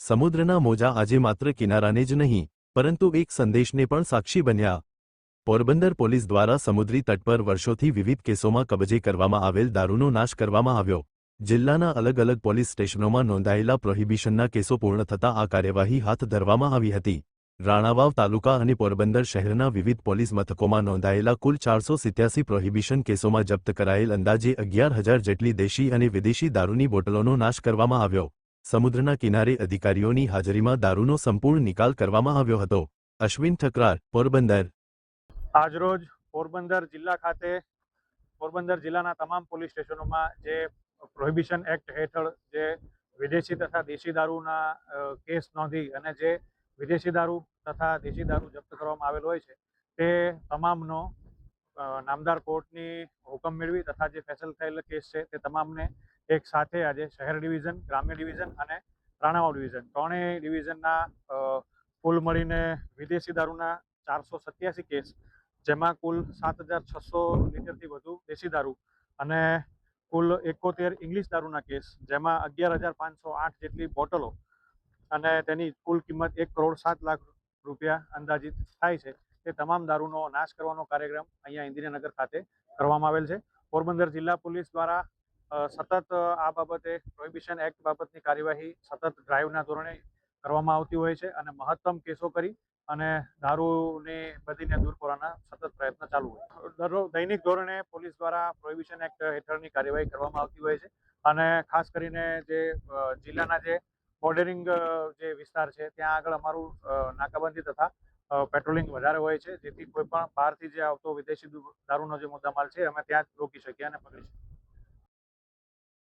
સમુદ્રના મોજા આજે માત્ર કિનારાને જ નહીં, પરંતુ એક સંદેશને પણ સાક્ષી બન્યા. પોરબંદર પોલીસ દ્વારા સમુદ્રી તટ પર વર્ષોથી વિવિધ કેસોમાં કબજે કરવામાં આવેલ દારૂનો નાશ કરવામાં આવ્યો. જિલ્લાના અલગ અલગ પોલીસ સ્ટેશનોમાં નોંધાયેલા પ્રોહિબિશનના કેસો પૂર્ણ થતાં આ કાર્યવાહી હાથ ધરવામાં આવી હતી. રાણાવાવ તાલુકા અને પોરબંદર શહેરના વિવિધ પોલીસ મથકોમાં નોંધાયેલા કુલ 487 પ્રોહિબિશન કેસોમાં જપ્ત કરાયેલ અંદાજે 11,000 જેટલી દેશી અને વિદેશી દારૂની બોટલોનો નાશ કરવામાં આવ્યો. સમુદ્રના કિનારે અધિકારીઓની હાજરીમાં દારૂનો સંપૂર્ણ નિકાલ કરવામાં આવ્યો હતો. અશ્વિન ઠકરાર, પોરબંદર. આજરોજ પોરબંદર જિલ્લા ખાતે પોરબંદર જિલ્લાના તમામ પોલીસ સ્ટેશનોમાં જે પ્રોહિબિશન એક્ટ હેઠળ જે વિદેશી તથા દેશી દારૂના કેસ નોંધી અને જે વિદેશી દારૂ તથા દેશી દારૂ જપ્ત કરવામાં આવેલ હોય છે તે તમામનો નામદાર કોર્ટની હુકમ મેળવી તથા જે ફેસલ થયેલ કેસ છે તે તમામને એક સાથે આજે શહેર ડિવિઝન, ગ્રામ્ય ડિવિઝન અને રાણાવાવ ડિવિઝન ત્રણેય ડિવિઝનના કુલ મળીને વિદેશી દારૂના 487 કેસ, જેમાં કુલ 7,600 લીટરથી વધુ દેશી દારૂ અને કુલ 71 ઇંગ્લિશ દારૂના કેસ, જેમાં 11,508 જેટલી બોટલો અને તેની કુલ કિંમત 1,07,00,000 રૂપિયા અંદાજિત થાય છે. તે તમામ દારૂનો નાશ કરવાનો કાર્યક્રમ અહીંયા ઇન્દિરાનગર ખાતે કરવામાં આવેલ છે. પોરબંદર જિલ્લા પોલીસ દ્વારા સતત આ બાબતે પ્રોહિબિશન એક્ટ બાબતની કાર્યવાહી સતત ડ્રાઈવના ધોરણે કરવામાં આવતી હોય છે અને મહત્તમ કેસો કરી અને દારૂની બધીને દૂર કરવાના સતત પ્રયત્ન ચાલુ હોય. દૈનિક ધોરણે પોલીસ દ્વારા પ્રોહિબિશન એક્ટ હેઠળની કાર્યવાહી કરવામાં આવતી હોય છે અને ખાસ કરીને જે જિલ્લાના જે બોર્ડરિંગ જે વિસ્તાર છે ત્યાં આગળ અમારું નાકાબંધી તથા પેટ્રોલિંગ વધારે હોય છે, જેથી કોઈ પણ બહારથી જે આવતો વિદેશી દારૂનો જે મુદ્દામાલ છે અમે ત્યાં જ રોકી શકીએ અને પકડી શકીએ.